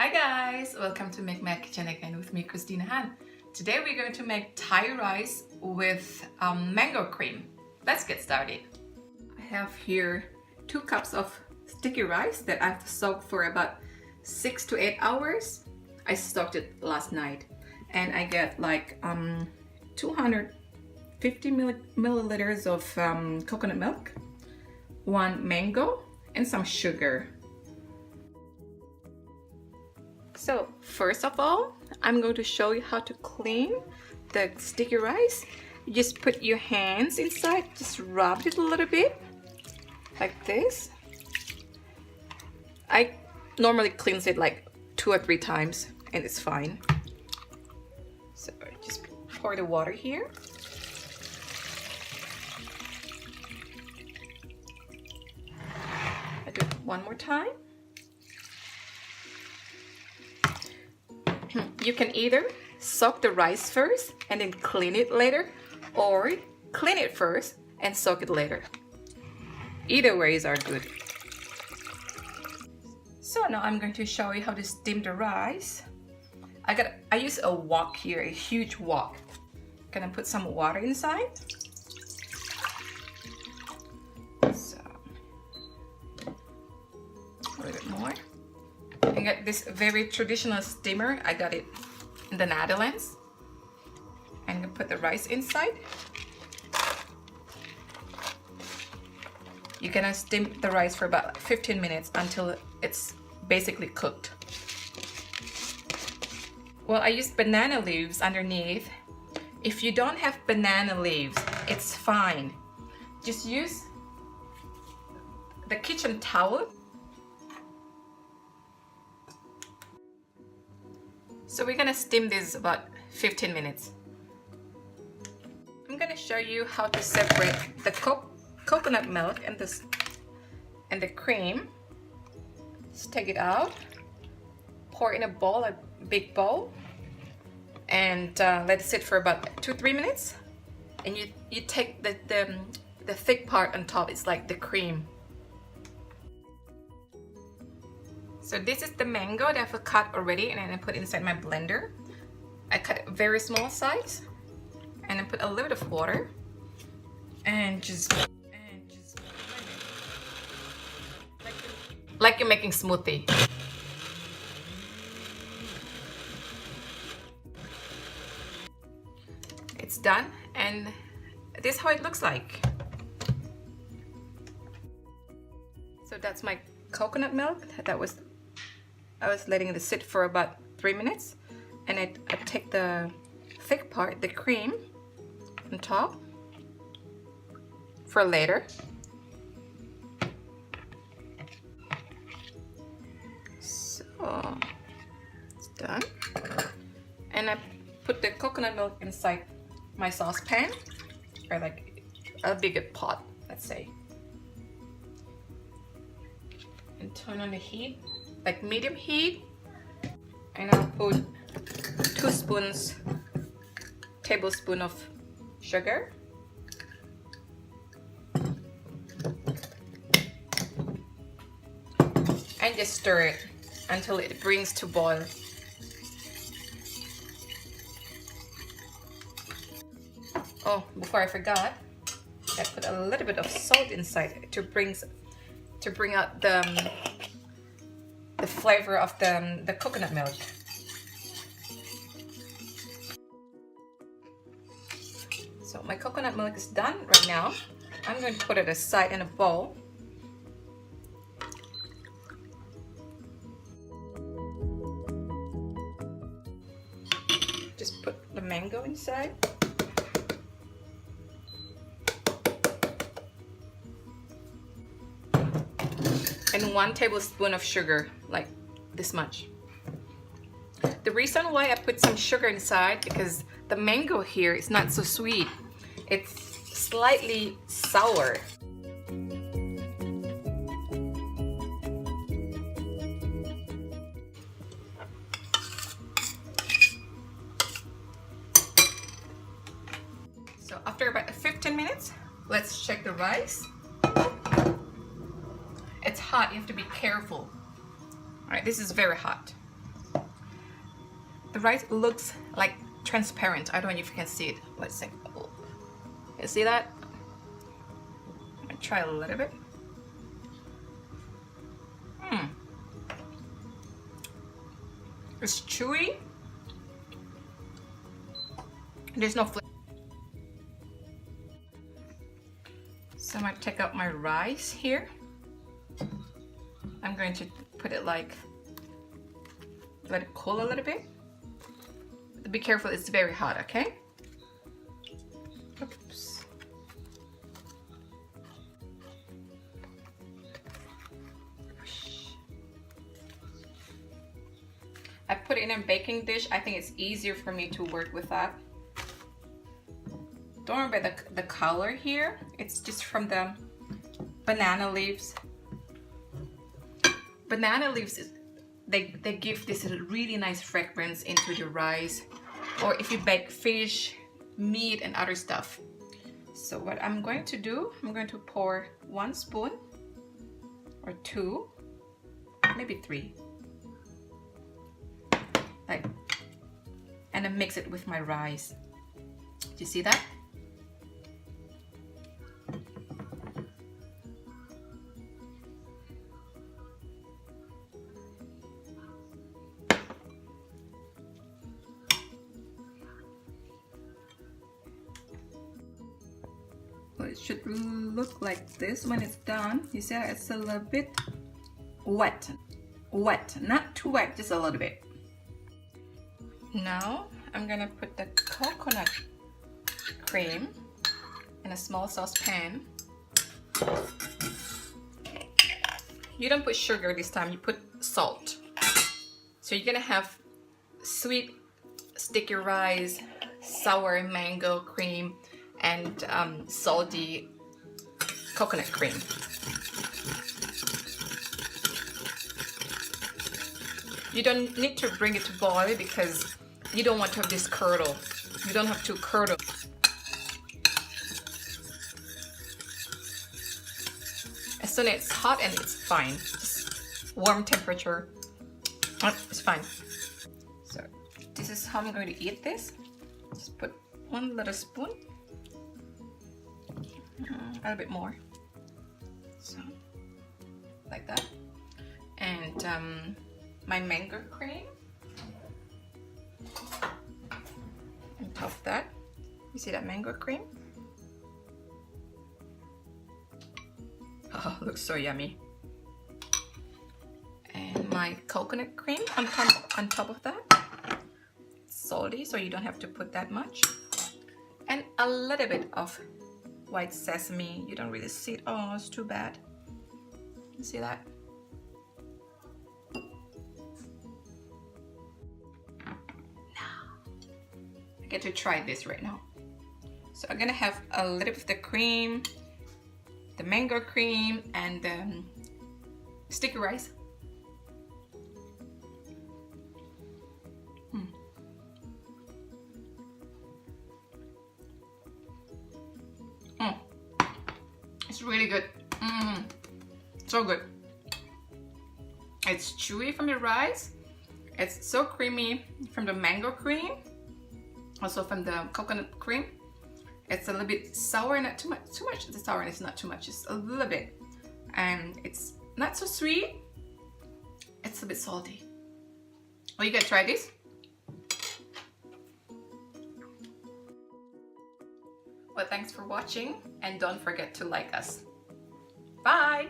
Hi guys, welcome to Mick Mack kitchen again with me, Christina Hann. Today we're going to make Thai rice with mango cream. Let's get started. I have here 2 cups of sticky rice that I've soaked for about 6 to 8 hours. I soaked it last night and I get like 250 milliliters of coconut milk, 1 mango and some sugar. So first of all, I'm going to show you how to clean the sticky rice. You just put your hands inside, just rub it a little bit like this. I normally cleanse it like 2 or 3 times and it's fine. So just pour the water here. I do it one more time. You can either soak the rice first and then clean it later, or clean it first and soak it later. Either ways are good. So now I'm going to show you how to steam the rice. I use a wok here, a huge wok. Gonna put some water inside. So a little bit more. I got this very traditional steamer. I got it in the Netherlands. I'm gonna put the rice inside. You're gonna steam the rice for about 15 minutes until it's basically cooked. Well, I used banana leaves underneath. If you don't have banana leaves, it's fine. Just use the kitchen towel. So we're gonna steam this about 15 minutes. I'm gonna show you how to separate the coconut milk and the cream. Just take it out, pour in a bowl, a big bowl, and let it sit for about 2-3 minutes. And you take the thick part on top. It's like the cream. So this is the mango that I've cut already and then I put inside my blender. I cut it very small size and I put a little bit of water and just blend it. Like you're making smoothie. It's done and this is how it looks like. So that's my coconut milk. I was letting it sit for about 3 minutes, and I take the thick part, the cream, on top for later. So it's done, and I put the coconut milk inside my saucepan, or like a bigger pot, let's say, and turn on the heat. Like medium heat, and I'll put 2 tablespoons of sugar, and just stir it until it brings to boil. Oh, before I forgot, I put a little bit of salt inside to bring out the flavor of the coconut milk. So my coconut milk is done right now. I'm going to put it aside in a bowl. Just put the mango inside. And 1 tablespoon of sugar, like this much. The reason why I put some sugar inside, because the mango here is not so sweet. It's slightly sour. So after about 15 minutes, let's check the rice. It's hot, you have to be careful. All right, this is very hot. the rice looks like transparent. I don't know if you can see it. Let's see. You see that? I'm gonna try a little bit. It's chewy. There's no flavor. So I'm gonna take out my rice here. I'm going to put it like, let it cool a little bit. Be careful, it's very hot, okay? Oops. I put it in a baking dish. I think it's easier for me to work with that. Don't worry about the color here. It's just from the banana leaves. Banana leaves, they give this really nice fragrance into the rice. Or if you bake fish, meat, and other stuff. So what I'm going to do, I'm going to pour 1 spoon or 2, maybe 3. Like, and then mix it with my rice. Do you see that? Well, it should look like this when it's done. You see how it's a little bit wet. Wet, not too wet, just a little bit. Now I'm gonna put the coconut cream in a small saucepan. You don't put sugar this time, you put salt. So you're gonna have sweet sticky rice, sour mango cream, and salty coconut cream. You don't need to bring it to boil because you don't want to have this curdle. You don't have to curdle. As soon as it's hot and it's fine, just warm temperature, it's fine. So this is how I'm going to eat this. Just put 1 little spoon, a little bit more, so like that, and my mango cream on top of that. You see that mango cream? Oh, looks so yummy. And my coconut cream on top of that. It's salty, so you don't have to put that much. And a little bit of white sesame. You don't really see it. Oh, it's too bad. You see that? I get to try this right now. So I'm gonna have a little bit of the cream, the mango cream, and the sticky rice. It's really good. So good. It's chewy from the rice. It's so creamy from the mango cream. Also from the coconut cream. It's a little bit sour, not too much. Too much. The sourness, not too much. Just a little bit. And it's not so sweet. It's a bit salty. Oh, you gotta try this. Well, thanks for watching, and don't forget to like us. Bye!